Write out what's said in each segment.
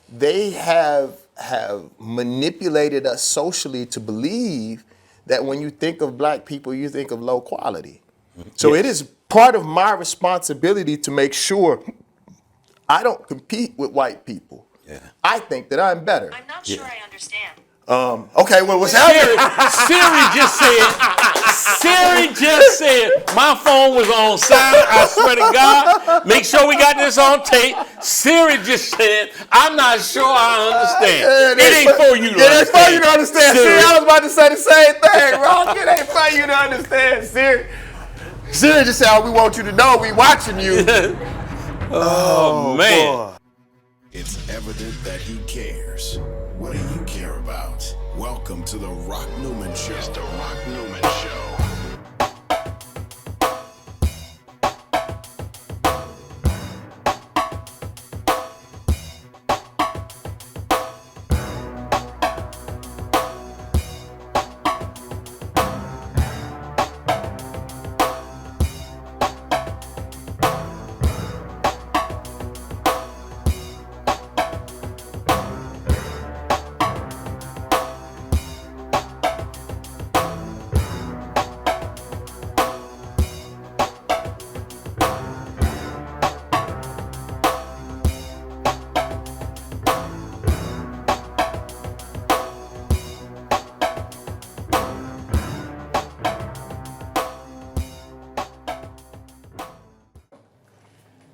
they have manipulated us socially to believe that when you think of black people, you think of low quality. So it is part of my responsibility to make sure I don't compete with white people. Yeah. I think that I'm better. I'm not sure I understand. Okay, well, what's happening? Siri just said, my phone was on silent, I swear to God. Make sure we got this on tape. Siri just said, I'm not sure I understand. It ain't for you to understand. It ain't for you to understand. Siri. Siri, I was about to say the same thing, Rock. It ain't for you to understand, Siri. Siri just said, we want you to know we watching you. Oh, man. Boy. It's evident that he cares. What do you care about? Welcome to the Rock Newman Show. It's the Rock Newman Show.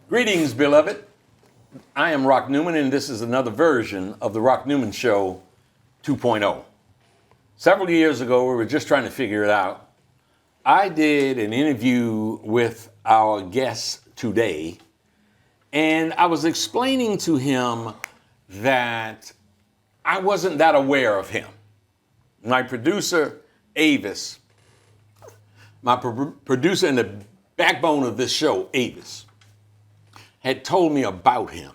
Greetings, beloved. I am Rock Newman, and this is another version of the Rock Newman Show 2.0. Several years ago, we were just trying to figure it out. I did an interview with our guest today, and I was explaining to him that I wasn't that aware of him. My producer, Avis, my producer and the backbone of this show, Avis, had told me about him.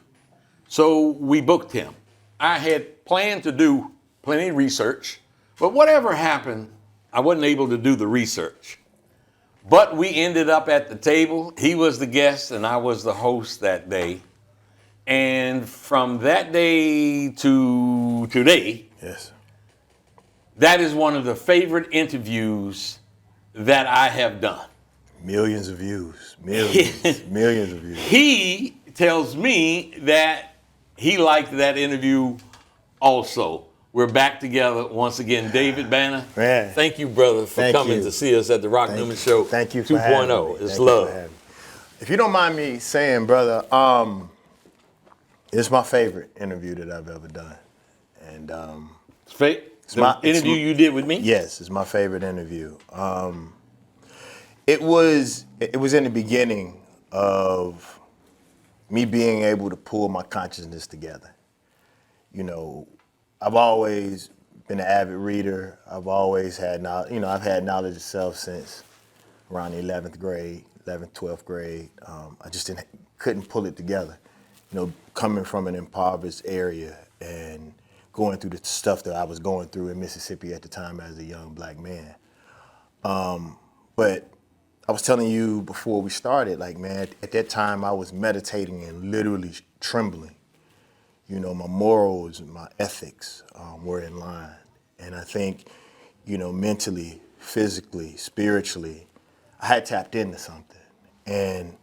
So we booked him. I had planned to do plenty of research, but whatever happened, I wasn't able to do the research. But we ended up at the table. He was the guest and I was the host that day. And from that day to today, Yes. that is one of the favorite interviews that I have done. Millions of views. Millions of views. He tells me that he liked that interview also. We're back together once again. David Banner, Man. thank you, brother, for coming to see us at the Rock Newman Show 2.0. Thank you for having me. It's Thank you love. for having me. If you don't mind me saying, brother, it's my favorite interview that I've ever done. And The interview you did with me? yes, it's my favorite interview. It was in the beginning of me being able to pull my consciousness together. You know, I've always been an avid reader. I've always had I've had knowledge of self since around the 11th grade, 12th grade. I just couldn't pull it together. You know, coming from an impoverished area and going through the stuff that I was going through in Mississippi at the time as a young black man. But I was telling you before we started, like, man, at that time I was meditating and literally trembling. You know, my morals and my ethics were in line. And I think, you know, mentally, physically, spiritually, I had tapped into something. And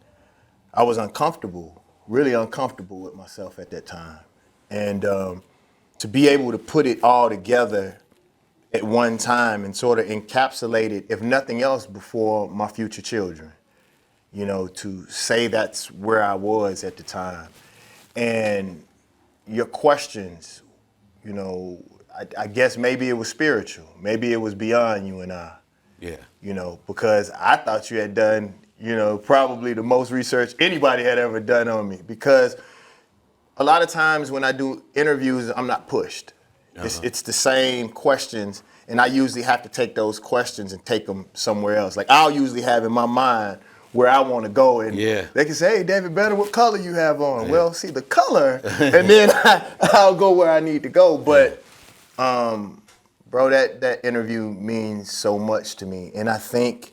I was uncomfortable, really uncomfortable with myself at that time. And to be able to put it all together at one time and sort of encapsulate it, if nothing else, before my future children, you know, to say that's where I was at the time. And your questions, you know, I guess maybe it was spiritual. Maybe it was beyond you and I. Yeah. You know, because I thought you had done, you know, probably the most research anybody had ever done on me. Because a lot of times when I do interviews, I'm not pushed. It's the same questions, and I usually have to take those questions and take them somewhere else. Like, I'll usually have in my mind where I want to go, and they can say, hey, David Banner, what color you have on? Well, see the color, and then I'll go where I need to go. But, bro, that interview means so much to me, and I think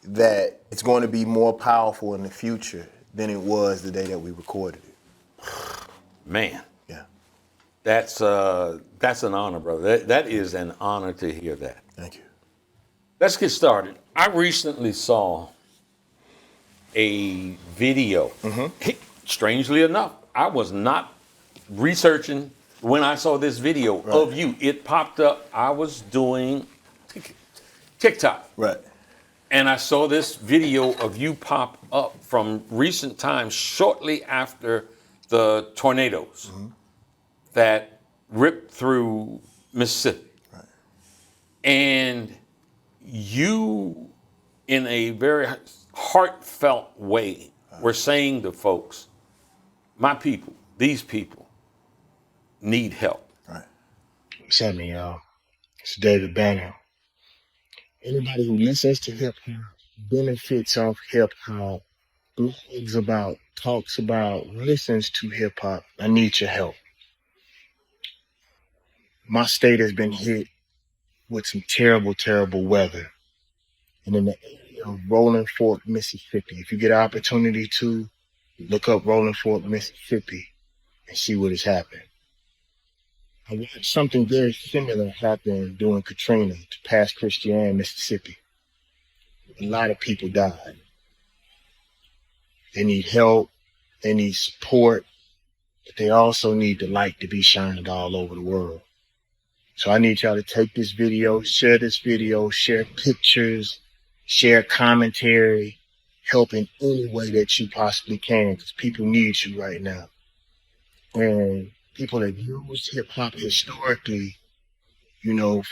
that it's going to be more powerful in the future than it was the day that we recorded it. Man. Yeah. That's an honor, brother. That is an honor to hear that. Thank you. Let's get started. I recently saw a video. Strangely enough, I was not researching when I saw this video of you. It popped up. I was doing TikTok. Right. And I saw this video of you pop up from recent times, shortly after the tornadoes that ripped through Mississippi. Right. And you, in a very heartfelt way, were saying to folks, my people, these people, need help. Right. What's happening, y'all? It's David Banner. Anybody who listens to hip hop benefits off hip hop, blogs about, talks about, listens to hip hop. I need your help. My state has been hit with some terrible, terrible weather. And in the area of Rolling Fork, Mississippi, if you get an opportunity to look up Rolling Fork, Mississippi and see what has happened. I watched something very similar happen during Katrina to Pass Christian, Mississippi. A lot of people died. They need help, they need support, but they also need the light to be shined all over the world. So I need y'all to take this video, share pictures, share commentary, help in any way that you possibly can, because people need you right now. And people have used hip hop historically,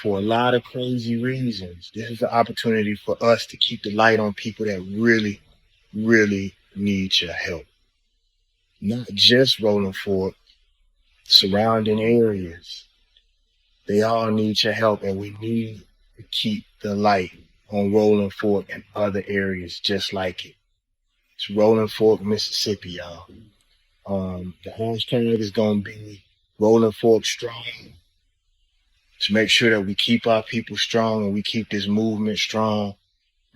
for a lot of crazy reasons. This is an opportunity for us to keep the light on people that really, really need your help. Not just Rolling Fork, surrounding areas. They all need your help, and we need to keep the light on Rolling Fork and other areas just like it. It's Rolling Fork, Mississippi, y'all. The hashtag is going to be Rolling Fork Strong, to make sure that we keep our people strong and we keep this movement strong.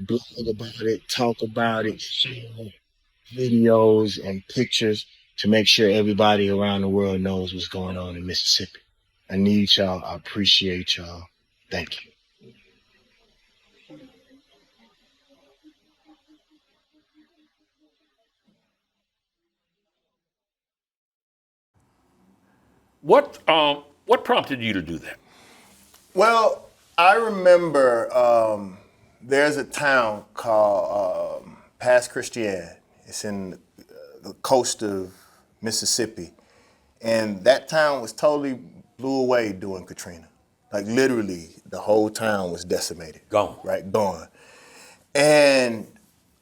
Blog about it, talk about it, share videos and pictures to make sure everybody around the world knows what's going on in Mississippi. I need y'all. I appreciate y'all. Thank you. What prompted you to do that? Well, I remember there's a town called Pass Christian. It's in the coast of Mississippi. And that town was totally blew away during Katrina. Like literally the whole town was decimated. Gone. Right, gone. And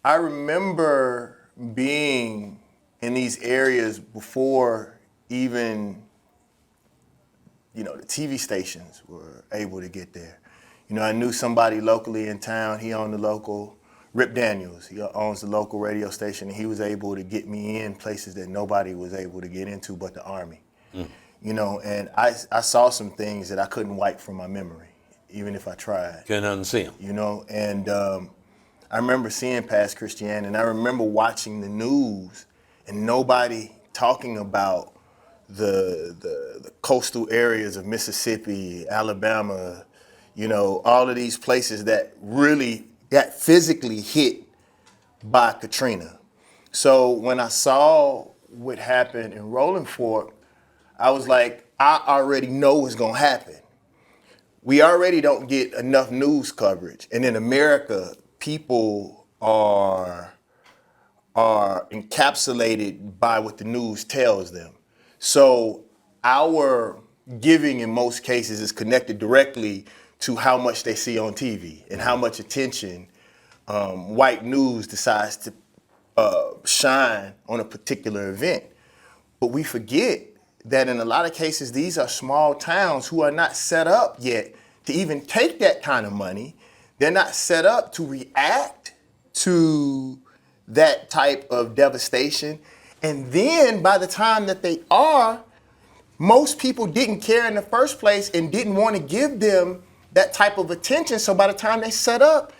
I remember being in these areas before even the TV stations were able to get there. I knew somebody locally in town. He owned the local, Rip Daniels. He owns the local radio station, and he was able to get me in places that nobody was able to get into but the Army. And I saw some things that I couldn't wipe from my memory, even if I tried. Couldn't unsee them. And I remember seeing Past Christian, and I remember watching the news and nobody talking about the coastal areas of Mississippi, Alabama, all of these places that really got physically hit by Katrina. So when I saw what happened in Rolling Fork, I was like, I already know what's gonna happen. We already don't get enough news coverage. And in America, people are encapsulated by what the news tells them. So our giving in most cases is connected directly to how much they see on TV and how much attention white news decides to shine on a particular event. But we forget that in a lot of cases, these are small towns who are not set up yet to even take that kind of money. They're not set up to react to that type of devastation. And then by the time that they are, most people didn't care in the first place and didn't want to give them that type of attention. So by the time they set up,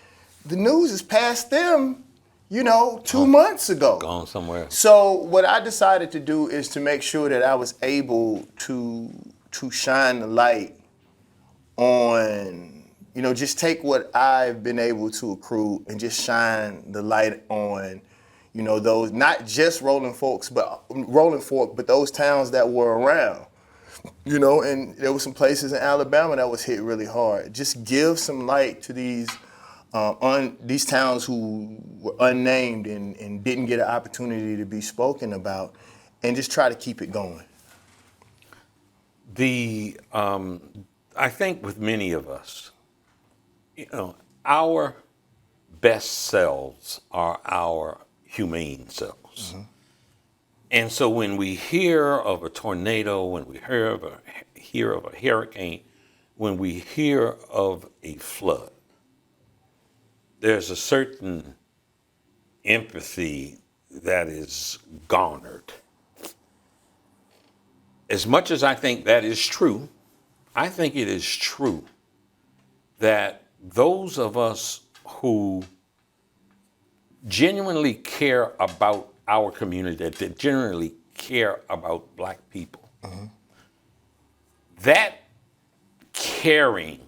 the news is past them, 2 months ago. Gone somewhere. So what I decided to do is to make sure that I was able to to shine the light on, just take what I've been able to accrue and just shine the light on, those, not just Rolling Fork, but those towns that were around, and there were some places in Alabama that was hit really hard. Just give some light to these towns who were unnamed and didn't get an opportunity to be spoken about, and just try to keep it going. I think with many of us, our best selves are our humane selves. Mm-hmm. And so when we hear of a tornado, when we hear of a hurricane, when we hear of a flood, there's a certain empathy that is garnered. As much as I think that is true, I think it is true that those of us who genuinely care about our community, that genuinely care about Black people, mm-hmm. that caring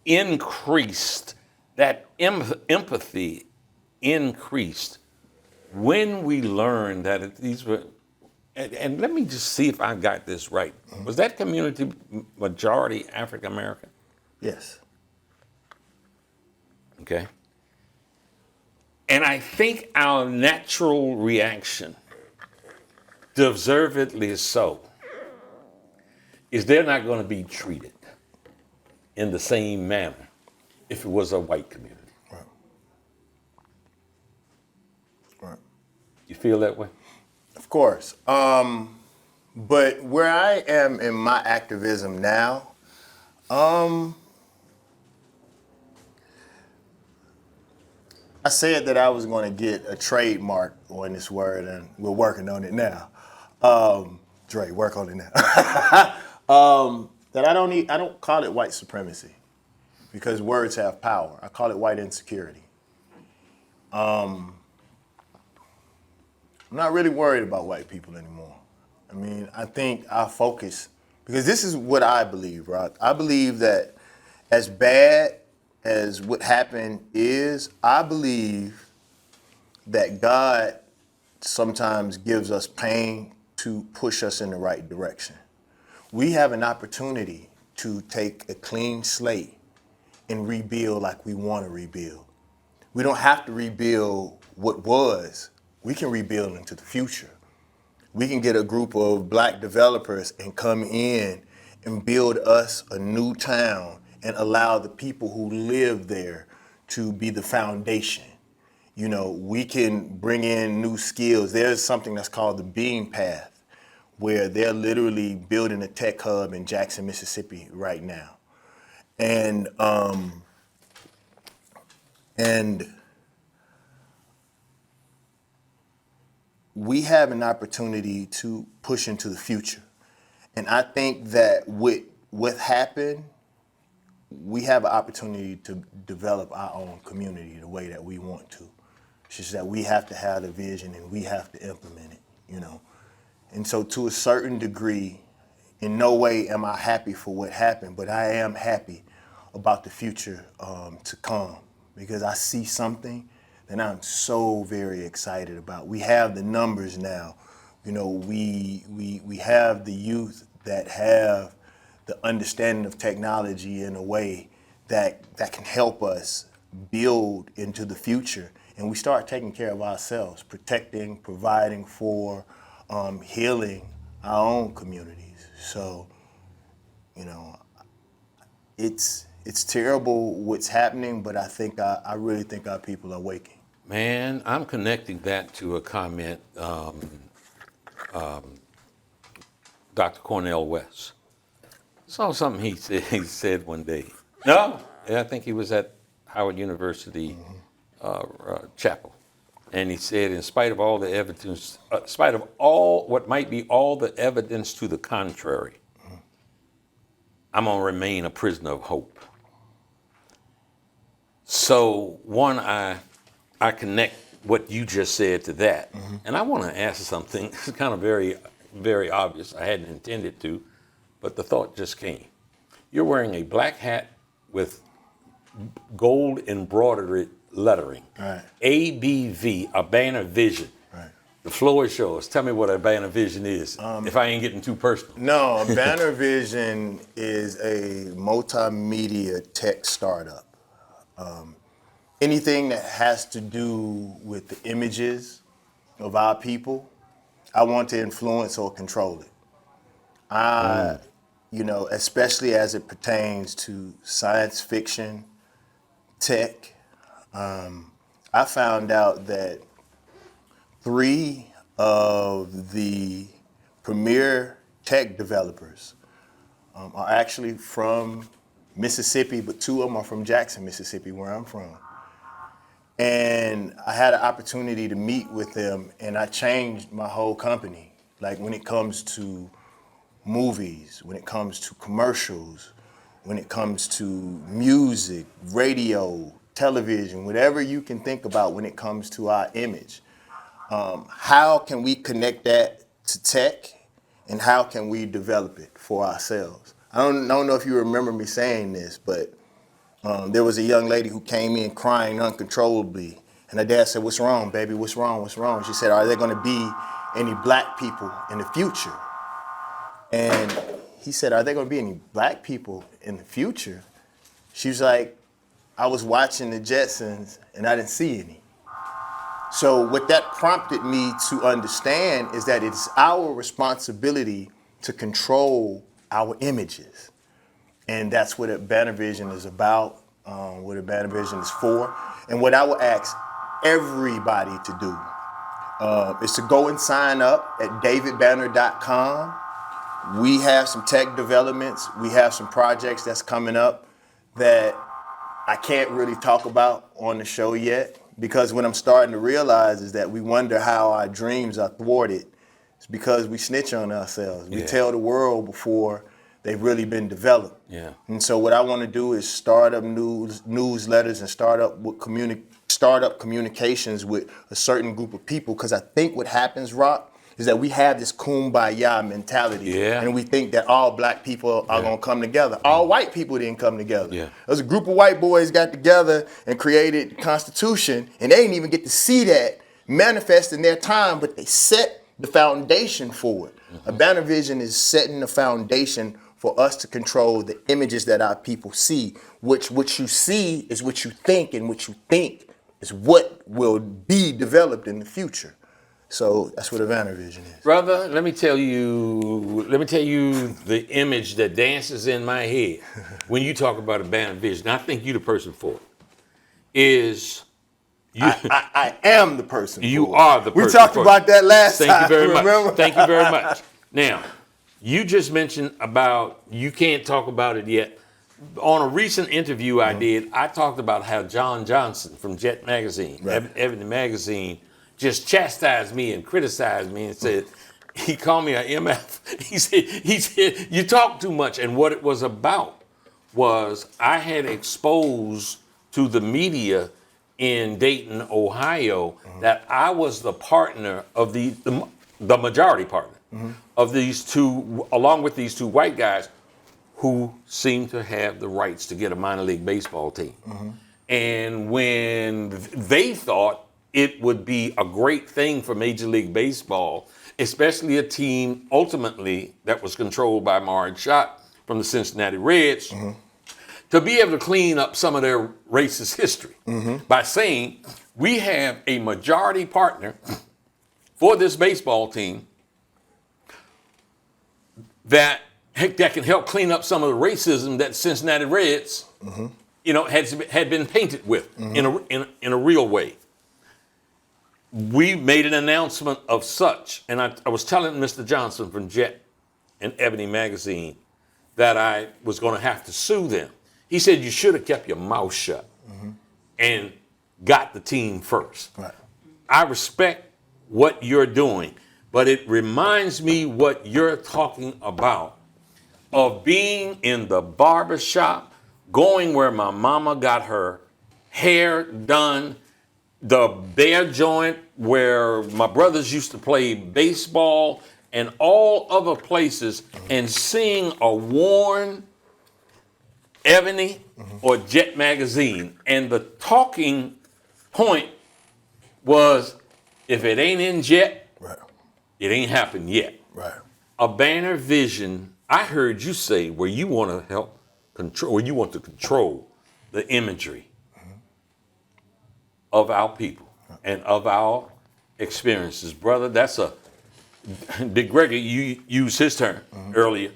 increased, that empathy increased when we learned that these were, and let me just see if I got this right. Mm-hmm. Was that community majority African American? Yes. Okay. And I think our natural reaction, deservedly so, is they're not going to be treated in the same manner if it was a white community. Right. Right. You feel that way? Of course. But where I am in my activism now, I said that I was going to get a trademark on this word, and we're working on it now. Dre, work on it now. That I don't call it white supremacy, because words have power. I call it white insecurity. I'm not really worried about white people anymore. I mean, I think our focus, because this is what I believe, Rock. I believe that as bad as what happened is, I believe that God sometimes gives us pain to push us in the right direction. We have an opportunity to take a clean slate and rebuild like we want to rebuild. We don't have to rebuild what was. We can rebuild into the future. We can get a group of Black developers and come in and build us a new town and allow the people who live there to be the foundation. We can bring in new skills. There's something that's called the Beam Path, where they're literally building a tech hub in Jackson, Mississippi right now. And we have an opportunity to push into the future. And I think that with what happened, we have an opportunity to develop our own community the way that we want to. It's just that we have to have the vision and we have to implement it, And so to a certain degree, in no way am I happy for what happened, but I am happy about the future to come, because I see something that I'm so very excited about. We have the numbers now. We have the youth that have the understanding of technology in a way that can help us build into the future. And we start taking care of ourselves, protecting, providing for, healing our own communities. So, it's terrible what's happening, but I really think our people are waking. Man, I'm connecting that to a comment Dr. Cornel West. Saw something he said one day. No, I think he was at Howard University chapel. And he said, in spite of all the evidence, in spite of all what might be all the evidence to the contrary, I'm going to remain a prisoner of hope. So one, I connect what you just said to that. Mm-hmm. And I want to ask something. It's kind of very, very obvious. I hadn't intended to, but the thought just came. You're wearing a black hat with gold embroidered lettering. Right. ABV, Urbana Vision. Right. The floor is yours. Tell me what Urbana Vision is, if I ain't getting too personal. No, Banner Vision is a multimedia tech startup. Anything that has to do with the images of our people, I want to influence or control it. Especially as it pertains to science fiction, tech. I found out that 3 of the premier tech developers are actually from Mississippi, but 2 of them are from Jackson, Mississippi, where I'm from. And I had an opportunity to meet with them, and I changed my whole company. Like when it comes to movies, when it comes to commercials, when it comes to music, radio, television, whatever you can think about when it comes to our image. How can we connect that to tech, and how can we develop it for ourselves? I don't know if you remember me saying this, but there was a young lady who came in crying uncontrollably, and her dad said, "What's wrong, baby? What's wrong? What's wrong?" She said, "Are there going to be any black people in the future?" And he said, "Are there going to be any black people in the future?" She was like, "I was watching the Jetsons and I didn't see any." So what that prompted me to understand is that it's our responsibility to control our images. And that's what a Banner Vision is about, what a Banner Vision is for. And what I would ask everybody to do is to go and sign up at davidbanner.com. We have some tech developments. We have some projects that's coming up that I can't really talk about on the show yet, because what I'm starting to realize is that we wonder how our dreams are thwarted. It's because we snitch on ourselves. We tell the world before they've really been developed. Yeah. And so what I want to do is start up newsletters and start up communications with a certain group of people, because I think what happens, Rock, is that we have this kumbaya mentality, and we think that all black people are gonna come together. All white people didn't come together. Yeah. There's a group of white boys got together and created the Constitution, and they didn't even get to see that manifest in their time, but they set the foundation for it. A Banner Vision is setting the foundation for us to control the images that our people see, which what you see is what you think, and what you think is what will be developed in the future. So that's what a Banner Vision is. Brother, let me tell you the image that dances in my head when you talk about a Banner Vision. I think you're the person for it. I am the person. You are the person. We talked about that last time. Thank you very remember? much. Thank you very much. Now, you just mentioned about you can't talk about it yet. On a recent interview I did, I talked about how John Johnson from Jet Magazine, Ebony Magazine, just chastised me and criticized me and said, he called me an MF. He said, you talk too much. And what it was about was I had exposed to the media in Dayton, Ohio, that I was the partner of the majority partner of these two, along with these 2 white guys who seemed to have the rights to get a minor league baseball team. And when they thought it would be a great thing for Major League Baseball, especially a team ultimately that was controlled by Marge Schott from the Cincinnati Reds, to be able to clean up some of their racist history by saying, we have a majority partner for this baseball team that can help clean up some of the racism that Cincinnati Reds, had been painted with in a real way. We made an announcement of such, and I was telling Mr. Johnson from Jet and Ebony Magazine that I was going to have to sue them. He said, you should have kept your mouth shut and got the team first. Right. I respect what you're doing, but it reminds me what you're talking about, of being in the barber shop, going where my mama got her hair done, the bear joint where my brothers used to play baseball, and all other places and seeing a worn Ebony or Jet magazine, and the talking point was, if it ain't in Jet, Right. it ain't happened yet. Right. A banner vision, I heard you say, where you want to help control, where you want to control the imagery of our people and of our experiences. Brother, that's a, Dick Gregory, you used his term earlier.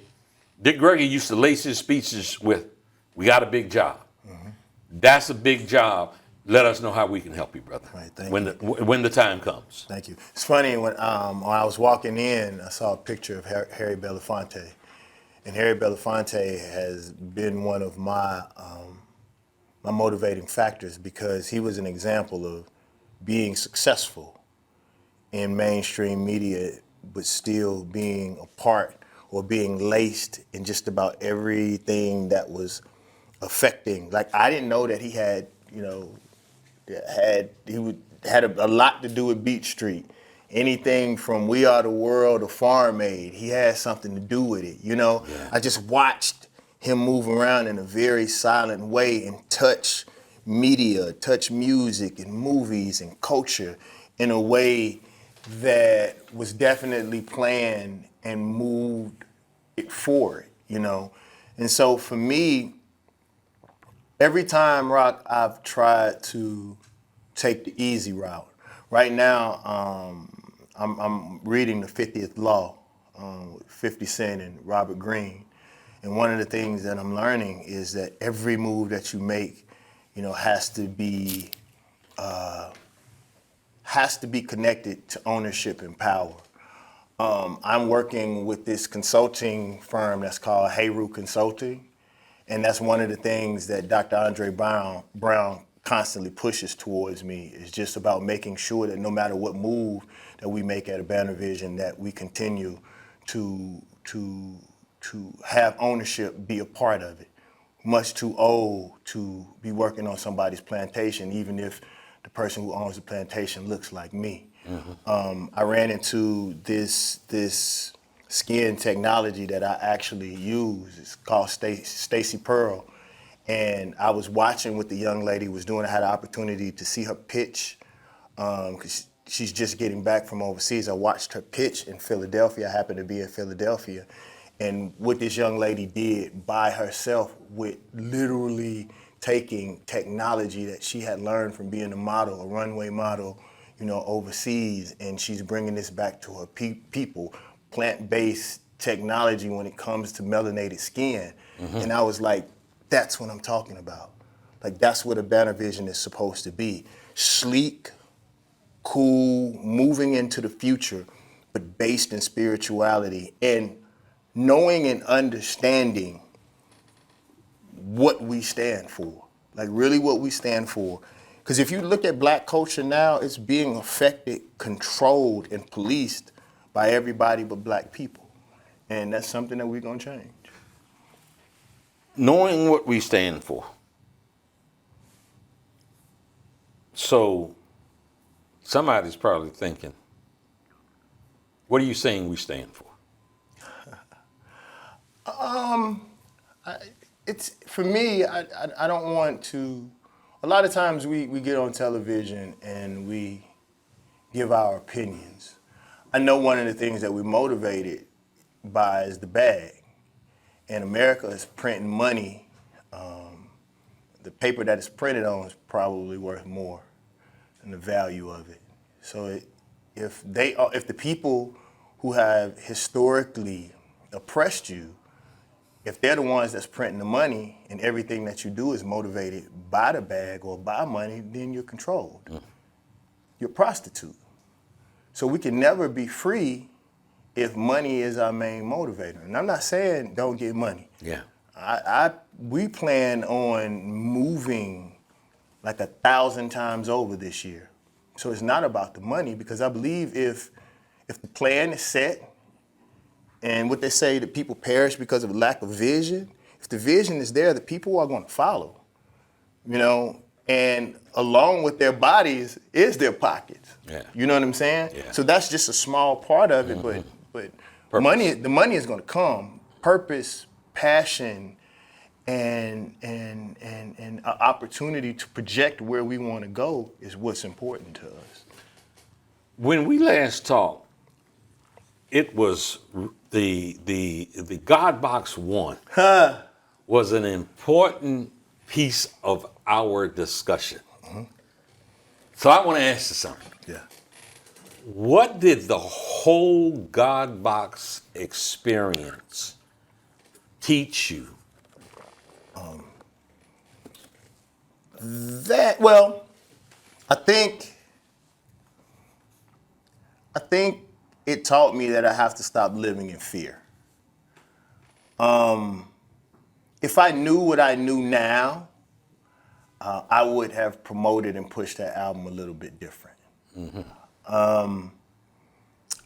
Dick Gregory used to lace his speeches with, we got a big job. That's a big job. Let us know how we can help you, brother. Right, thank when the time comes. Thank you. It's funny, when I was walking in, I saw a picture of Harry Belafonte. And Harry Belafonte has been one of my my motivating factors, because he was an example of being successful in mainstream media, but still being a part or being laced in just about everything that was affecting. Like, I didn't know that he had, had a lot to do with Beat Street. Anything from We Are the World to Farm Aid, he had something to do with it. Yeah. I just watched him move around in a very silent way and touch media, touch music and movies and culture in a way that was definitely planned and moved it forward, And so for me, every time, Rock, I've tried to take the easy route. Right now, I'm reading The 50th Law with 50 Cent and Robert Greene. And one of the things that I'm learning is that every move that you make, has to be connected to ownership and power. I'm working with this consulting firm that's called Hayru Consulting. And that's one of the things that Dr. Andre Brown constantly pushes towards me, is just about making sure that no matter what move that we make at a Banner Vision, that we continue to have ownership be a part of it. Much too old to be working on somebody's plantation, even if the person who owns the plantation looks like me. I ran into this skin technology that I actually use. It's called Stacy Pearl. And I was watching what the young lady was doing. I had the opportunity to see her pitch, because she's just getting back from overseas. I watched her pitch in Philadelphia. I happened to be in Philadelphia. And what this young lady did by herself, with literally taking technology that she had learned from being a model, a runway model, overseas, and she's bringing this back to her people, plant-based technology when it comes to melanated skin. And I was like, that's what I'm talking about. Like, that's what a Banner Vision is supposed to be. Sleek, cool, moving into the future, but based in spirituality and knowing and understanding what we stand for. Like, really what we stand for. Because if you look at Black culture now, it's being affected, controlled, and policed by everybody but Black people. And that's something that we're going to change. Knowing what we stand for. So somebody's probably thinking, what are you saying we stand for? It's, for me, I don't want to. A lot of times we get on television and we give our opinions. I know one of the things that we're motivated by is the bag. And America is printing money. The paper that it's printed on is probably worth more than the value of it. So if the people who have historically oppressed you, if they're the ones that's printing the money and everything that you do is motivated by the bag or by money, then you're controlled. You're a prostitute. So we can never be free if money is our main motivator. And I'm not saying don't get money. Yeah. We plan on moving like 1,000 times over this year. So it's not about the money, because I believe if the plan is set, and what they say that people perish because of lack of vision, if the vision is there, the people are going to follow, and along with their bodies is their pockets. Yeah. You know what I'm saying? Yeah. So that's just a small part of it, but but Purpose. the money is going to come. Purpose, passion, and an opportunity to project where we want to go is what's important to us. When we last talked, it was the God Box 1 was an important piece of our discussion. So I want to ask you something. Yeah. What did the whole God Box experience teach you? I think it taught me that I have to stop living in fear. If I knew what I knew now, I would have promoted and pushed that album a little bit different.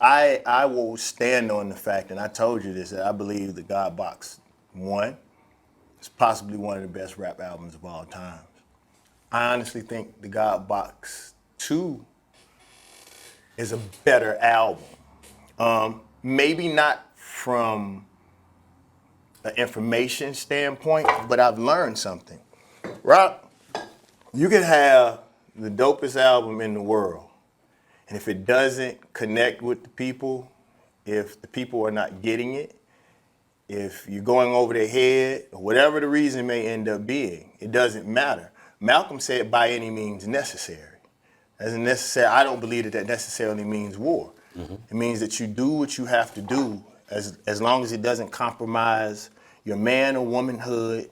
I will stand on the fact, and I told you this, that I believe the God Box 1 is possibly one of the best rap albums of all time. I honestly think the God Box 2 is a better album. Maybe not from an information standpoint, but I've learned something. Rock, you can have the dopest album in the world, and if it doesn't connect with the people, if the people are not getting it, if you're going over their head, or whatever the reason may end up being, it doesn't matter. Malcolm said, by any means necessary. Doesn't necessary. I don't believe that necessarily means war. It means that you do what you have to do as long as it doesn't compromise your man or womanhood,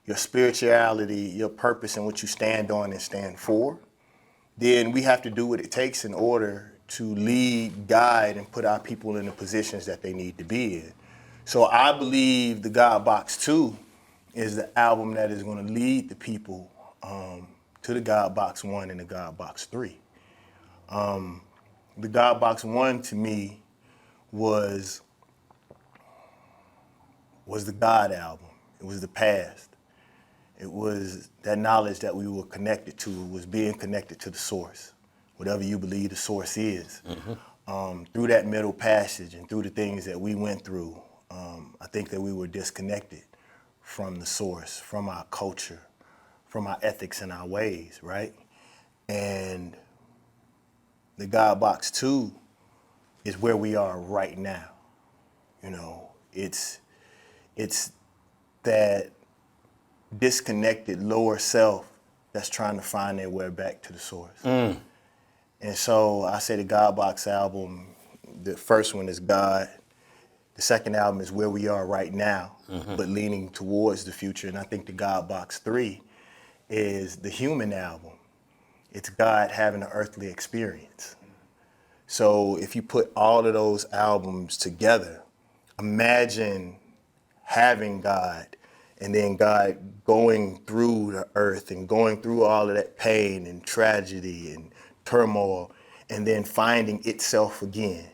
your spirituality, your purpose, and what you stand on and stand for. Then we have to do what it takes in order to lead, guide, and put our people in the positions that they need to be in. So I believe the God Box 2 is the album that is going to lead the people to the God Box 1 and the God Box 3. The God Box 1 to me was the God album. It was the past. It was that knowledge that we were connected to, was being connected to the source, whatever you believe the source is. Through that middle passage and through the things that we went through, I think that we were disconnected from the source, from our culture, from our ethics and our ways, right? And the God Box 2 is where we are right now. You know, it's that disconnected lower self that's trying to find their way back to the source. And so I say the God Box album, the first one is God. The second album is where we are right now, but leaning towards the future. And I think the God Box 3 is the human album. It's God having an earthly experience. So if you put all of those albums together, imagine having God and then God going through the earth and going through all of that pain and tragedy and turmoil and then finding itself again.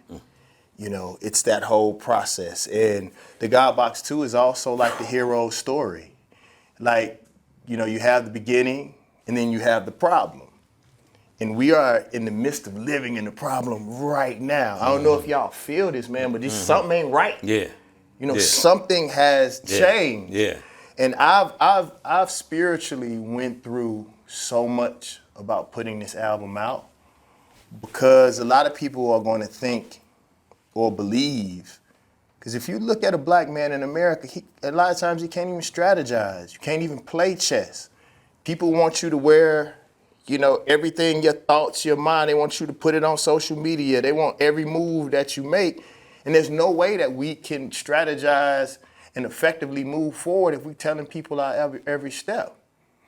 You know, it's that whole process. And the God Box 2 is also like the hero's story. Like, you know, you have the beginning and then you have the problem. And we are in the midst of living in the problem right now. I don't know if y'all feel this, man, but just something ain't right. Yeah. You know, something has changed. Yeah. And I've spiritually went through so much about putting this album out because a lot of people are going to think or believe, because if you look at a black man in America, a lot of times he can't even strategize. You can't even play chess. People want you to wear, you know, everything, your thoughts, your mind, they want you to put it on social media. They want every move that you make. And there's no way that we can strategize and effectively move forward if we're telling people our every step.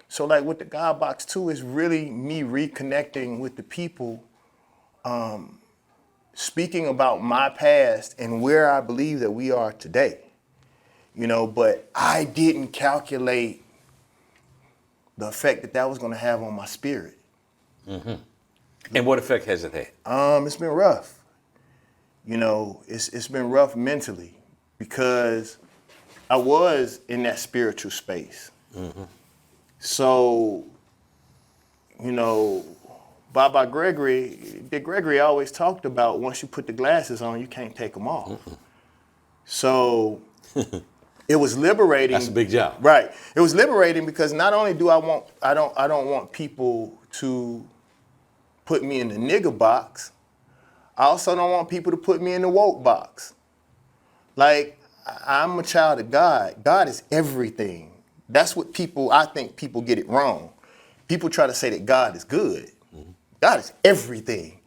So like with the God Box 2 is really me reconnecting with the people, speaking about my past and where I believe that we are today. You know, but I didn't calculate the effect that was going to have on my spirit. And what effect has it had? It's been rough. You know, it's been rough mentally because I was in that spiritual space. So, you know, Baba Gregory, Dick Gregory always talked about once you put the glasses on, you can't take them off. So it was liberating. That's a big job. Right. It was liberating because not only do I don't want people to put me in the nigger box, I also don't want people to put me in the woke box. Like, I'm a child of God. God is everything. That's what I think people get it wrong. People try to say that God is good. God is everything.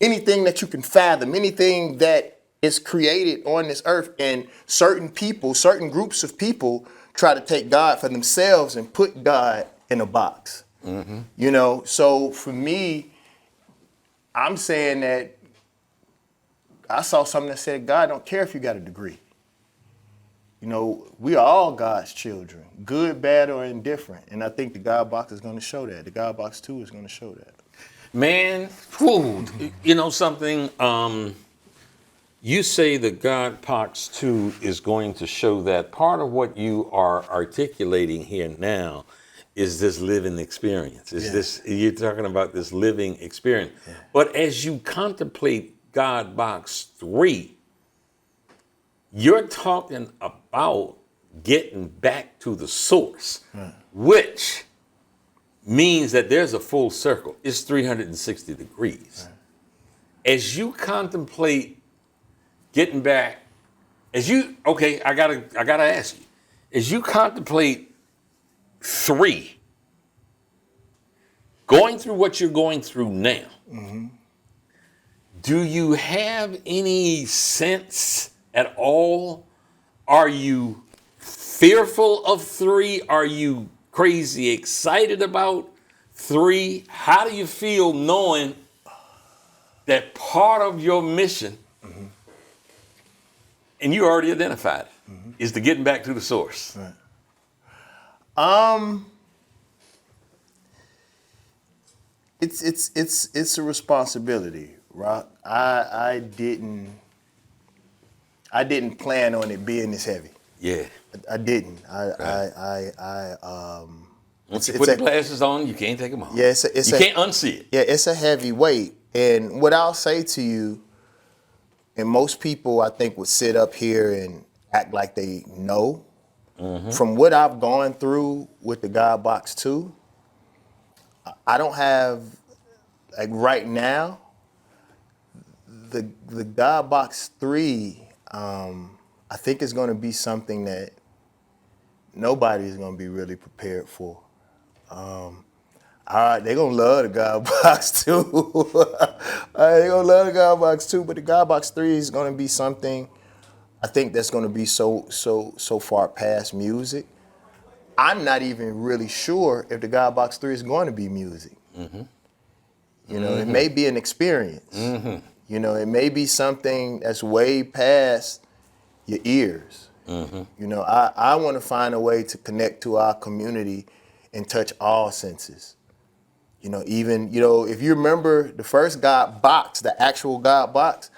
Anything that you can fathom, anything that is created on this earth, and certain people, certain groups of people try to take God for themselves and put God in a box. You know, so for me, I'm saying that I saw something that said God don't care if you got a degree. You know, we are all God's children, good, bad, or indifferent. And I think the God box is going to show that. The God box 2 is going to show that. Man, you know something? You say the God box 2 is going to show that. Part of what you are articulating here now is this living experience. You're talking about this living experience. Yeah. But as you contemplate God box 3, you're talking about getting back to the source, which means that there's a full circle. It's 360 degrees. As you contemplate getting back, I gotta ask you, as you contemplate 3, going through what you're going through now, do you have any sense at all? Are you fearful of 3? Are you crazy excited about 3? How do you feel knowing that part of your mission, and you already identified it, is to getting back to the source? Right. It's a responsibility, Rock. I didn't plan on it being this heavy. Yeah. I didn't. Once you put the glasses on, you can't take them off. Yeah, you can't unsee it. Yeah, it's a heavy weight. And what I'll say to you, and most people I think would sit up here and act like they know, from what I've gone through with the God Box 2, I don't have, like right now, the God Box 3, I think is going to be something that nobody is going to be really prepared for. They're going to love the God Box 2. They're going to love the God Box 2, but the God Box 3 is going to be something I think that's going to be so far past music. I'm not even really sure if the God Box 3 is going to be music. You know, it may be an experience. You know, it may be something that's way past your ears. You know, I want to find a way to connect to our community and touch all senses. You know, even, you know, if you remember the first God Box, the actual God Box,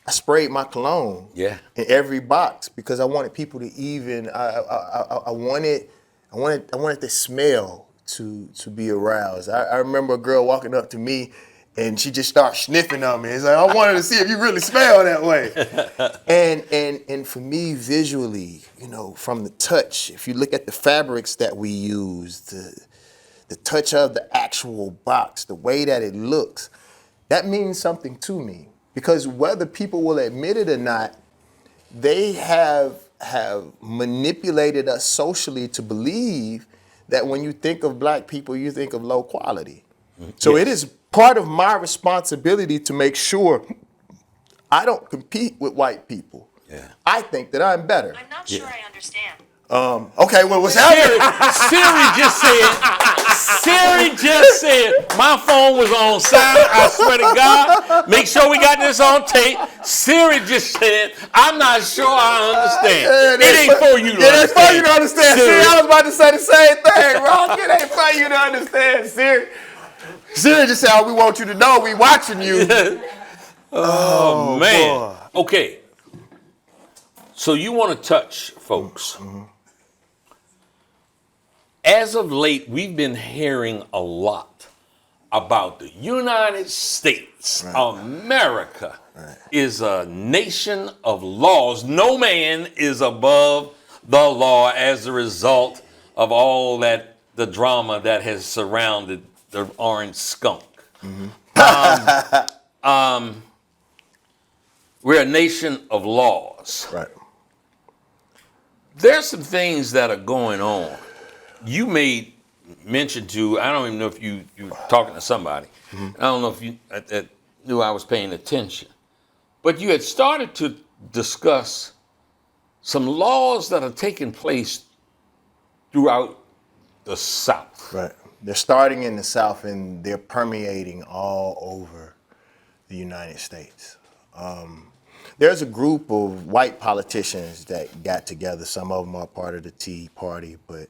I sprayed my cologne in every box because I wanted people to even, I wanted the smell to be aroused. I remember a girl walking up to me and she just started sniffing on me. It's like, I wanted to see if you really smell that way. And for me, visually, you know, from the touch, if you look at the fabrics that we use, the touch of the actual box, the way that it looks, that means something to me. Because whether people will admit it or not, they have manipulated us socially to believe that when you think of black people, you think of low quality. So it is part of my responsibility to make sure I don't compete with white people. I think that I'm better. I'm not sure I understand. Okay, well, what's happening? Siri just said, my phone was on silent, I swear to God. Make sure we got this on tape. Siri just said, I'm not sure I understand. It ain't for you to understand. It ain't for you to understand, Siri. I was about to say the same thing, Rock. It ain't for you to understand, Siri. Siri just said, we want you to know we watching you. Oh, man. Boy. Okay. So you want to touch folks. As of late, we've been hearing a lot about the United States. America is a nation of laws. No man is above the law as a result of all that, the drama that has surrounded the orange skunk. We're a nation of laws. Right. There's some things that are going on. You made mention to, I don't even know if you were talking to somebody. I don't know if you knew I was paying attention. But you had started to discuss some laws that are taking place throughout the South. Right. They're starting in the South and they're permeating all over the United States. There's a group of white politicians that got together. Some of them are part of the Tea Party, but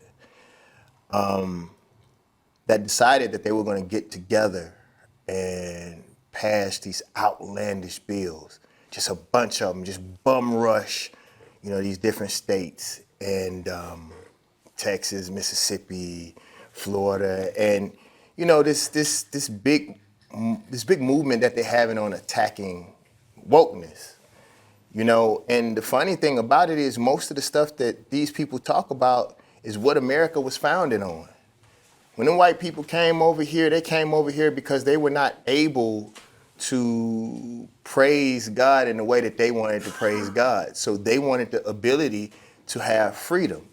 that decided that they were going to get together and pass these outlandish bills. Just a bunch of them, just bum rush, these different states and Texas, Mississippi, Florida, and this big movement that they're having on attacking wokeness. And the funny thing about it is most of the stuff that these people talk about is what America was founded on. When the white people came over here, they came over here because they were not able to praise God in the way that they wanted to praise God. So they wanted the ability to have freedom.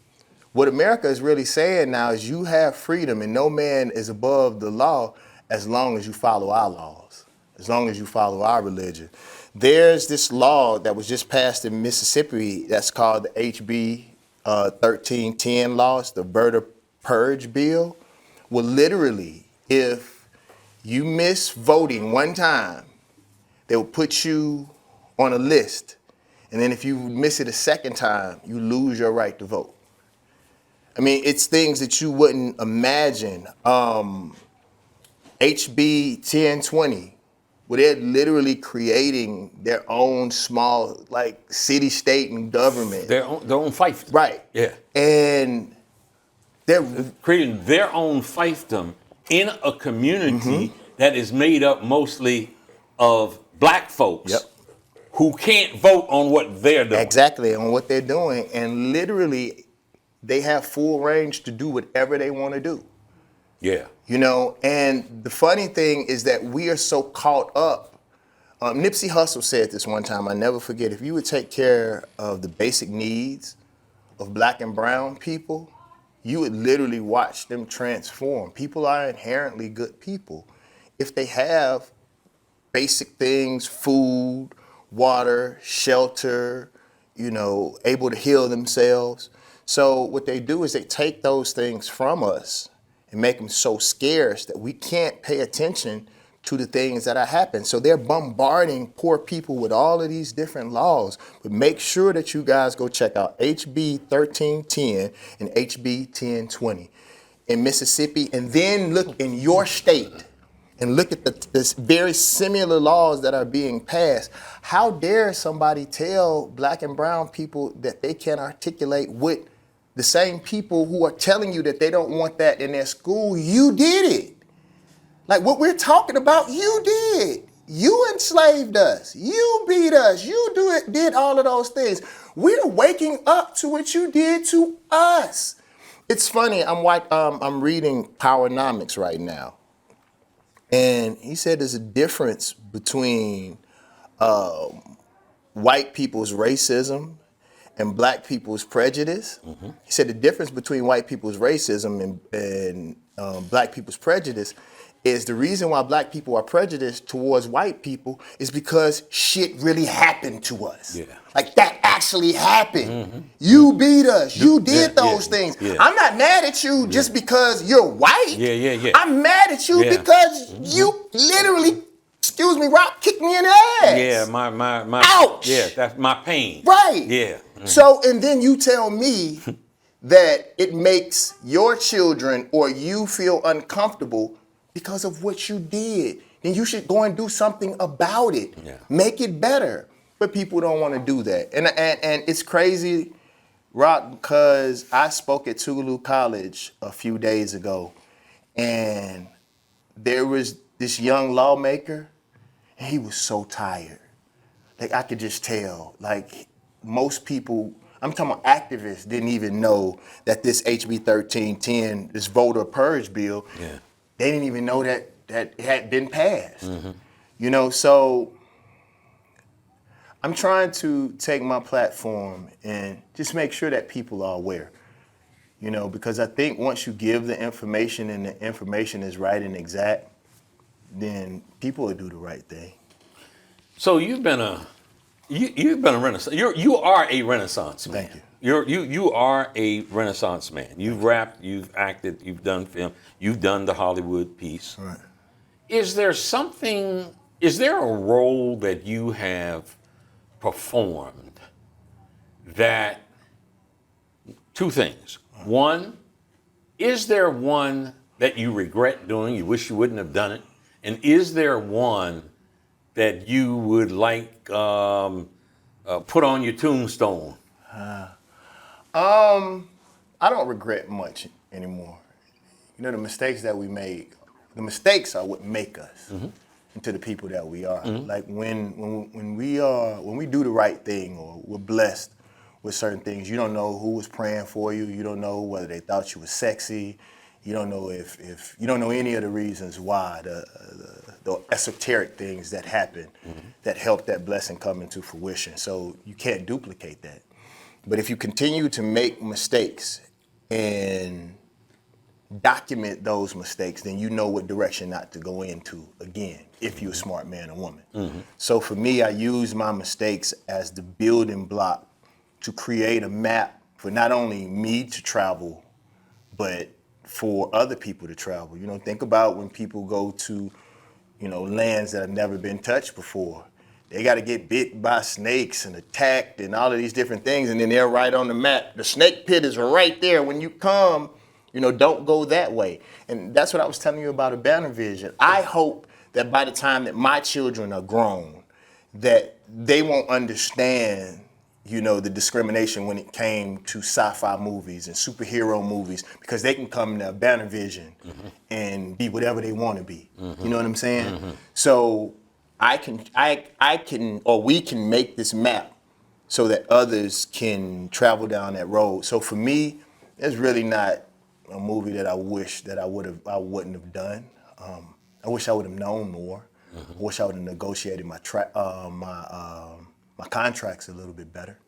What America is really saying now is you have freedom and no man is above the law as long as you follow our laws, as long as you follow our religion. There's this law that was just passed in Mississippi that's called the HB 1310 law. It's the Voter Purge Bill. Well, literally, if you miss voting one time, they will put you on a list. And then if you miss it a second time, you lose your right to vote. I mean, it's things that you wouldn't imagine. HB 1020, where they're literally creating their own small, city, state, and government. Their own fiefdom. Right. Yeah. And they're creating their own fiefdom in a community that is made up mostly of black folks who can't vote on what they're doing. Exactly, on what they're doing. And literally, they have full range to do whatever they want to do. Yeah. And the funny thing is that we are so caught up. Nipsey Hussle said this one time, I never forget, if you would take care of the basic needs of black and brown people, you would literally watch them transform. People are inherently good people if they have basic things, food, water, shelter, able to heal themselves. So what they do is they take those things from us and make them so scarce that we can't pay attention to the things that are happening. So they're bombarding poor people with all of these different laws. But make sure that you guys go check out HB 1310 and HB 1020 in Mississippi, and then look in your state and look at the very similar laws that are being passed. How dare somebody tell black and brown people that they can't articulate with the same people who are telling you that they don't want that in their school? You did it. Like what we're talking about, you did. You enslaved us. You beat us. You did all of those things. We're waking up to what you did to us. It's funny, I'm reading Powernomics right now. And he said there's a difference between white people's racism and black people's prejudice. He said the difference between white people's racism and black people's prejudice is the reason why black people are prejudiced towards white people is because shit really happened to us. Yeah. Like that actually happened. You beat us. You did those things. Yeah. I'm not mad at you just because you're white. I'm mad at you because you literally, excuse me, Rock, kicked me in the ass. Yeah, my ouch. Yeah, that's my pain. Right. Yeah. So, and then you tell me that it makes your children or you feel uncomfortable because of what you did. Then you should go and do something about it. Yeah. Make it better. But people don't want to do that. And it's crazy, Rock, because I spoke at Tulu College a few days ago, and there was this young lawmaker, and he was so tired. Like, I could just tell. Like, most people, I'm talking about activists, didn't even know that this HB 1310, this voter purge bill, they didn't even know that it had been passed. You know, so I'm trying to take my platform and just make sure that people are aware. You know, because I think once you give the information and the information is right and exact, then people will do the right thing. So you've been a Renaissance. You are a Renaissance man. Thank you. You are a Renaissance man. You've rapped, you've acted, you've done film, you've done the Hollywood piece. Right. Is there a role that you have performed that, two things. One, is there one that you regret doing, you wish you wouldn't have done it? And is there one that you would like put on your tombstone? I don't regret much anymore. You know, the mistakes that we made, the mistakes are what make us into the people that we are. Like when we do the right thing, or we're blessed with certain things, you don't know who was praying for you. You don't know whether they thought you were sexy. You don't know if you don't know any of the reasons why, the esoteric things that happen that help that blessing come into fruition. So you can't duplicate that. But if you continue to make mistakes and document those mistakes, then you know what direction not to go into again, if you're a smart man or woman. So for me, I use my mistakes as the building block to create a map for not only me to travel, but for other people to travel. You know, think about when people go to, you know, lands that have never been touched before. They got to get bit by snakes and attacked and all of these different things, and then they're right on the map. The snake pit is right there. When you come, you know, don't go that way. And that's what I was telling you about a banner vision. I hope that by the time that my children are grown, that they won't understand, you know, the discrimination when it came to sci-fi movies and superhero movies, because they can come to a banner vision and be whatever they want to be. You know what I'm saying? So I can, or we can make this map so that others can travel down that road. So for me, there's really not a movie that I wish that I wouldn't have done. I wish I would have known more. I wish I would have negotiated my contracts a little bit better.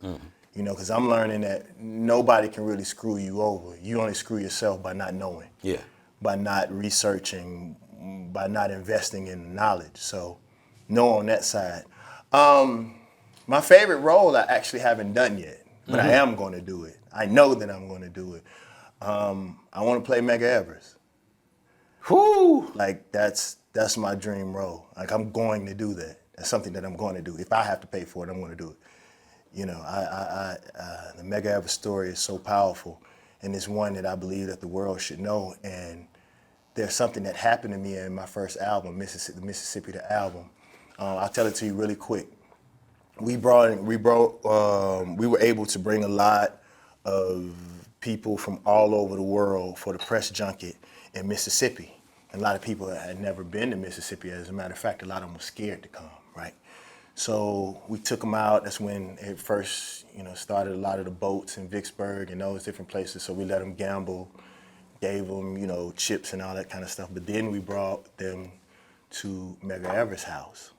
You know, because I'm learning that nobody can really screw you over. You only screw yourself by not knowing. Yeah. By not researching, by not investing in knowledge. So, no on that side. My favorite role I actually haven't done yet, but I am going to do it. I know that I'm going to do it. I want to play Medgar Evers. Whoo! Like that's my dream role. Like, I'm going to do that. That's something that I'm going to do. If I have to pay for it, I'm going to do it. You know, the Medgar Evers story is so powerful, and it's one that I believe that the world should know. And there's something that happened to me in my first album, Mississippi the album. I'll tell it to you really quick. We were able to bring a lot of people from all over the world for the press junket in Mississippi. And a lot of people had never been to Mississippi. As a matter of fact, a lot of them were scared to come, right? So we took them out. That's when it first, you know, started a lot of the boats in Vicksburg and those different places. So we let them gamble, gave them, you know, chips and all that kind of stuff. But then we brought them to Medgar Evers' house.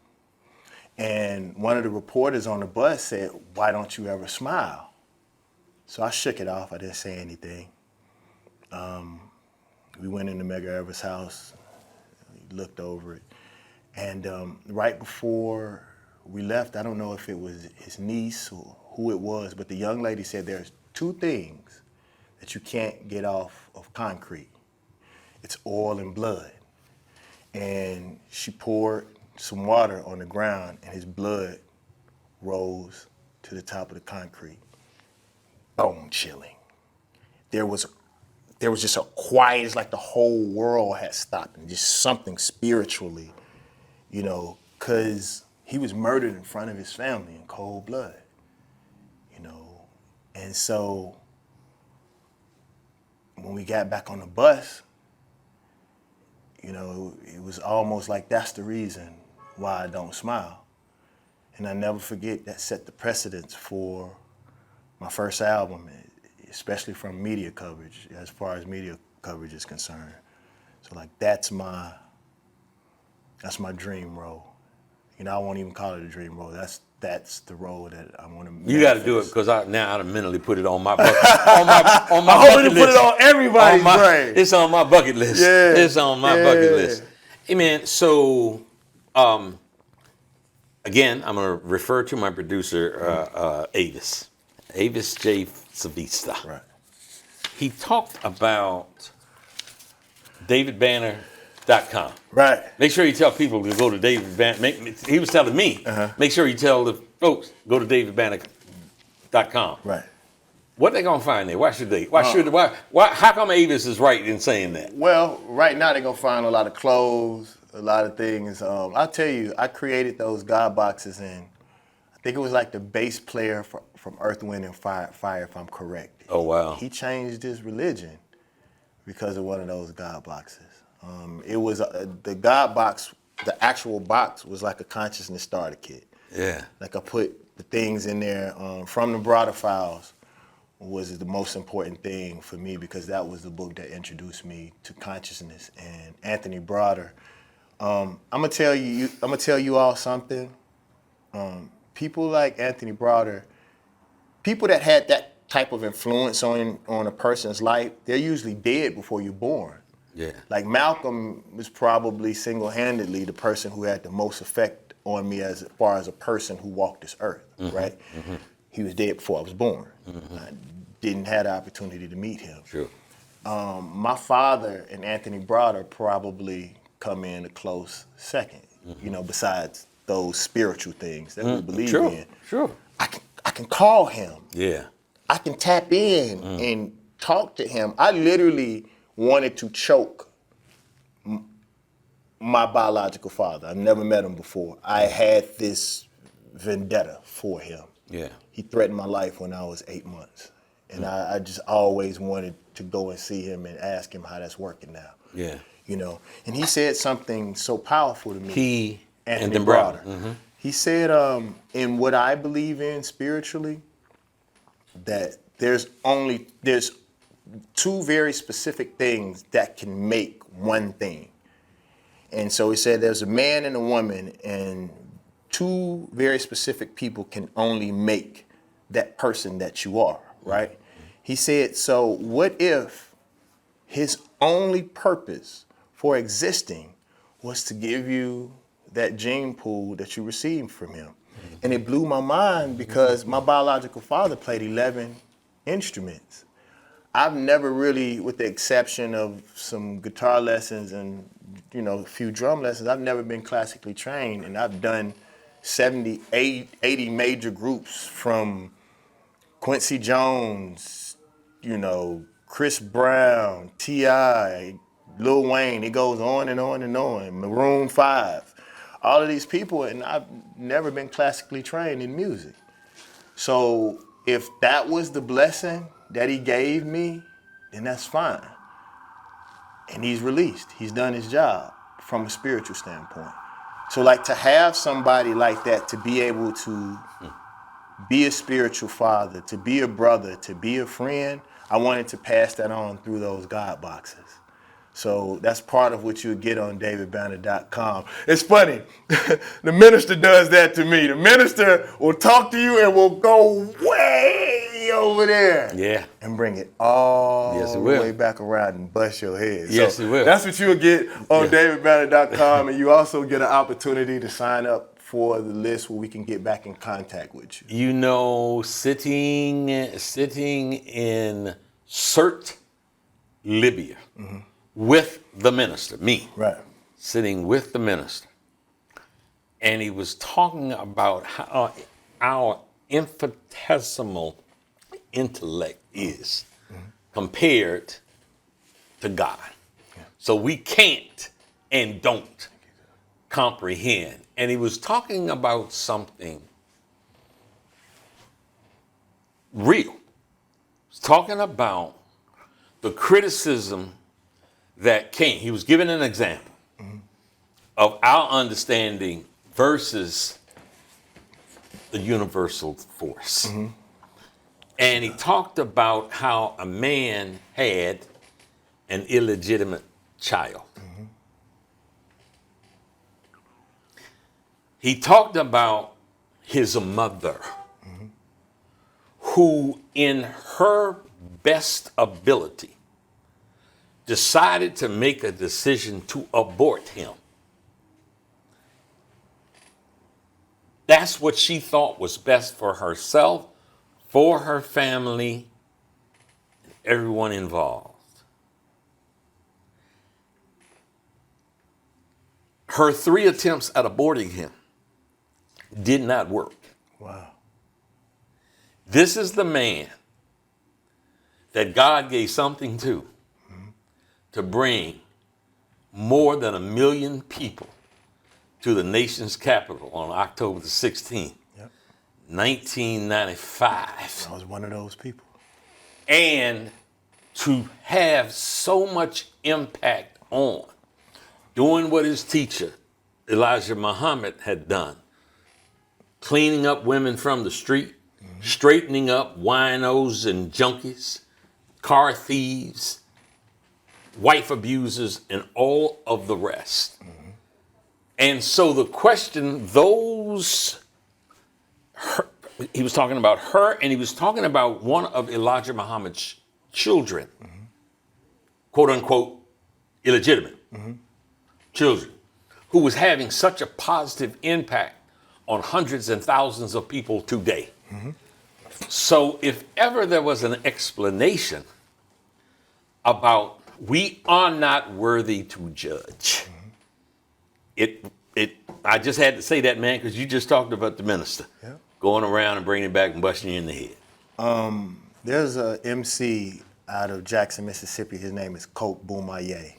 And one of the reporters on the bus said, "Why don't you ever smile?" So I shook it off. I didn't say anything. We went into Medgar Evers' house, looked over it. And right before we left, I don't know if it was his niece or who it was, but the young lady said there's two things that you can't get off of concrete. It's oil and blood. And she poured some water on the ground, and his blood rose to the top of the concrete. Bone chilling. There was just a quiet, it's like the whole world had stopped, and just something spiritually, you know, because he was murdered in front of his family in cold blood, you know. And so when we got back on the bus, You know, it was almost like that's the reason why I don't smile. And I never forget that set the precedence for my first album, especially from media coverage, as far as media coverage is concerned. So like that's my dream role. You know, I won't even call it a dream role. That's the role that I want to. You got to do it because I mentally put it on my bucket. on my I hope bucket to list. put it on everybody's brain. It's on my bucket list. Yeah, It's on my bucket list. Hey man, so again, I'm gonna refer to my producer Avis J. Savista. Right. He talked about DavidBanner.com. Right. Make sure you tell people to go to David Banner. He was telling me, make sure you tell the folks, go to DavidBanner.com. Right. What they gonna find there? Why should they? How come Avis is right in saying that? Well, right now they're gonna find a lot of clothes, a lot of things. I'll tell you, I created those God boxes, and I think it was like the bass player from Earth, Wind, and Fire, if I'm correct. Oh wow. He changed his religion because of one of those God boxes. It was the God box. The actual box was like a consciousness starter kit. Yeah. Like I put the things in there from the Broader Files was the most important thing for me because that was the book that introduced me to consciousness. And Anthony Broader, I'm gonna tell you all something. People like Anthony Broader, people that had that type of influence on a person's life, they're usually dead before you're born. Yeah. Like Malcolm was probably single-handedly the person who had the most effect on me as far as a person who walked this earth, right? Mm-hmm. He was dead before I was born. Mm-hmm. I didn't have the opportunity to meet him. Sure. My father and Anthony Broader probably come in a close second, you know, besides those spiritual things that we believe in. Sure. I can call him. Yeah. I can tap in and talk to him. I literally wanted to choke my biological father. I've never met him before. I had this vendetta for him. Yeah. He threatened my life when I was 8 months. And I just always wanted to go and see him and ask him how that's working now. Yeah. You know, and he said something so powerful to me. Anthony Broader. Mm-hmm. He said, in what I believe in spiritually, that there's two very specific things that can make one thing. And so he said there's a man and a woman, and two very specific people can only make that person that you are, right? He said, so what if his only purpose for existing was to give you that gene pool that you received from him? And it blew my mind because my biological father played 11 instruments. I've never really, with the exception of some guitar lessons and, you know, a few drum lessons, I've never been classically trained. And I've done 70, 80 major groups from Quincy Jones, you know, Chris Brown, T.I., Lil Wayne, it goes on and on and on, Maroon 5, all of these people, and I've never been classically trained in music. So if that was the blessing that he gave me, then that's fine. And he's released. He's done his job from a spiritual standpoint. So like to have somebody like that, to be able to be a spiritual father, to be a brother, to be a friend, I wanted to pass that on through those God boxes. So that's part of what you get on DavidBanner.com. It's funny, the minister does that to me. The minister will talk to you and will go way over there. Yeah. And bring it all Yes, it the will. way back around and bust your head. Yes, so it will. That's what you'll get on DavidBanner.com, and you also get an opportunity to sign up for the list where we can get back in contact with you. You know, sitting in Sirte, Libya, with the minister, me, Right. sitting with the minister, and he was talking about how our infinitesimal intellect is compared to God. Yeah. So we can't and don't comprehend. And he was talking about something real. He was talking about the criticism that came. He was giving an example. of our understanding versus the universal force. Mm-hmm. And he talked about how a man had an illegitimate child. Mm-hmm. He talked about his mother, mm-hmm. who, in her best ability, decided to make a decision to abort him. That's what she thought was best for herself, for her family, and everyone involved. Her 3 attempts at aborting him did not work. Wow. This is the man that God gave something to bring more than 1 million people to the nation's capital on October the 16th, 1995. I was one of those people. And to have so much impact on doing what his teacher, Elijah Muhammad, had done, cleaning up women from the street, mm-hmm. straightening up winos and junkies, car thieves, wife abusers, and all of the rest. Mm-hmm. And so the question, he was talking about her, and he was talking about one of Elijah Muhammad's children, mm-hmm. quote unquote, illegitimate mm-hmm. children, who was having such a positive impact on hundreds and thousands of people today. Mm-hmm. So if ever there was an explanation about we are not worthy to judge, mm-hmm. I just had to say that, man, because you just talked about the minister going around and bringing it back and busting you in the head. There's a MC out of Jackson, Mississippi. His name is Colt Boomaye.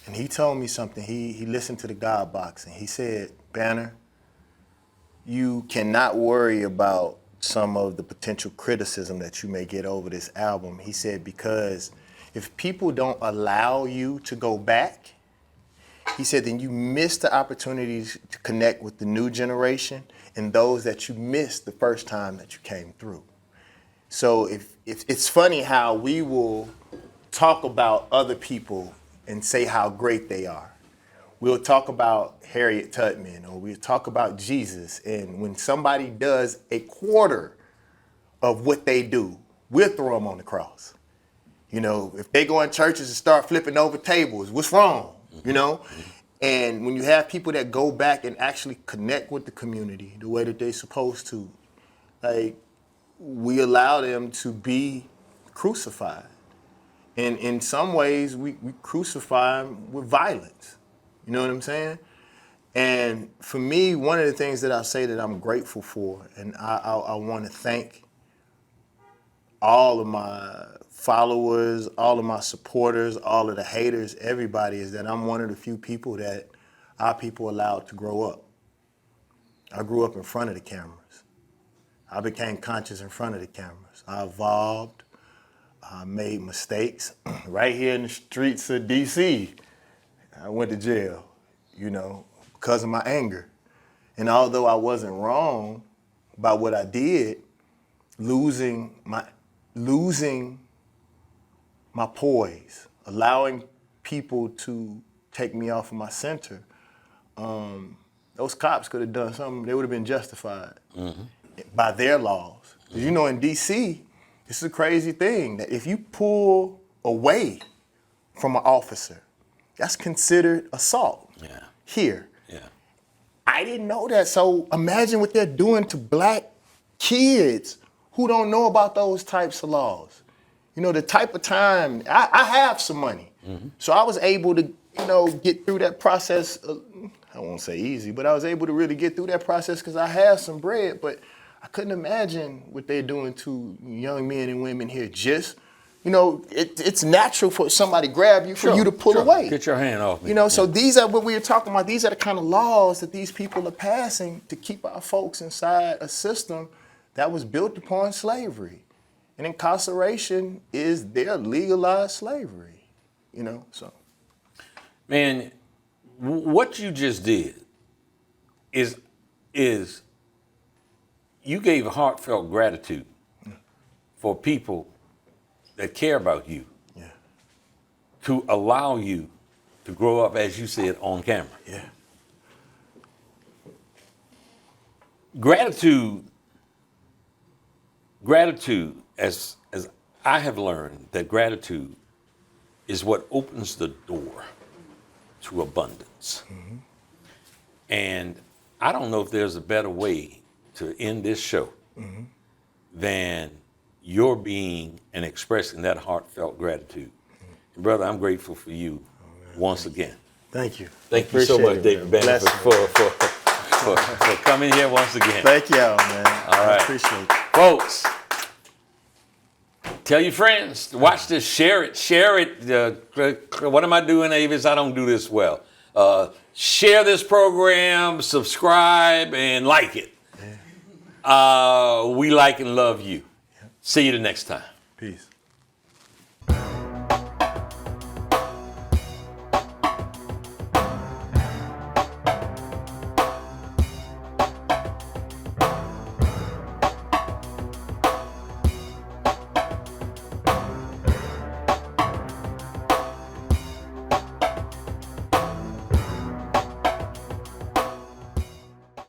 And he told me something. He listened to the God Box, and he said, Banner, you cannot worry about some of the potential criticism that you may get over this album. He said, because if people don't allow you to go back, he said, then you miss the opportunities to connect with the new generation and those that you missed the first time that you came through. So if it's funny how we will talk about other people and say how great they are. We'll talk about Harriet Tubman, or we'll talk about Jesus, and when somebody does a quarter of what they do, we'll throw them on the cross. You know, if they go in churches and start flipping over tables, what's wrong? You know? And when you have people that go back and actually connect with the community the way that they're supposed to, like, we allow them to be crucified. And in some ways, we crucify them with violence. You know what I'm saying? And for me, one of the things that I say that I'm grateful for, and I want to thank all of my followers, all of my supporters, all of the haters, everybody, is that I'm one of the few people that our people allowed to grow up. I grew up in front of the cameras. I became conscious in front of the cameras. I evolved. I made mistakes right here in the streets of D.C. I went to jail, you know, because of my anger. And although I wasn't wrong about what I did, losing my poise, allowing people to take me off of my center, those cops could have done something. They would have been justified by their laws. 'Cause you know, in D.C., it's a crazy thing that if you pull away from an officer, that's considered assault. Here. I didn't know that. So imagine what they're doing to black kids who don't know about those types of laws. You know, the type of time, I have some money. So I was able to, you know, get through that process. I won't say easy, but I was able to really get through that process because I have some bread. But I couldn't imagine what they're doing to young men and women here. Just, you know, it's natural for somebody to grab you, for you to pull away. Get your hand off me. You know, so these are what we were talking about. These are the kind of laws that these people are passing to keep our folks inside a system that was built upon slavery. And incarceration is their legalized slavery, you know, so. Man, what you just did is you gave heartfelt gratitude for people that care about you to allow you to grow up, as you said, on camera. Yeah. Gratitude, as I have learned, that gratitude is what opens the door to abundance. Mm-hmm. And I don't know if there's a better way to end this show than your being and expressing that heartfelt gratitude. And brother, I'm grateful for you once again. Thank you. Thank you so much, David Banner, for coming here once again. Thank y'all, man. All right. I appreciate it. Folks, tell your friends to watch this, share it. What am I doing, Avis? I don't do this well. Share this program, subscribe, and like it. Yeah. We like and love you. See you the next time. Peace.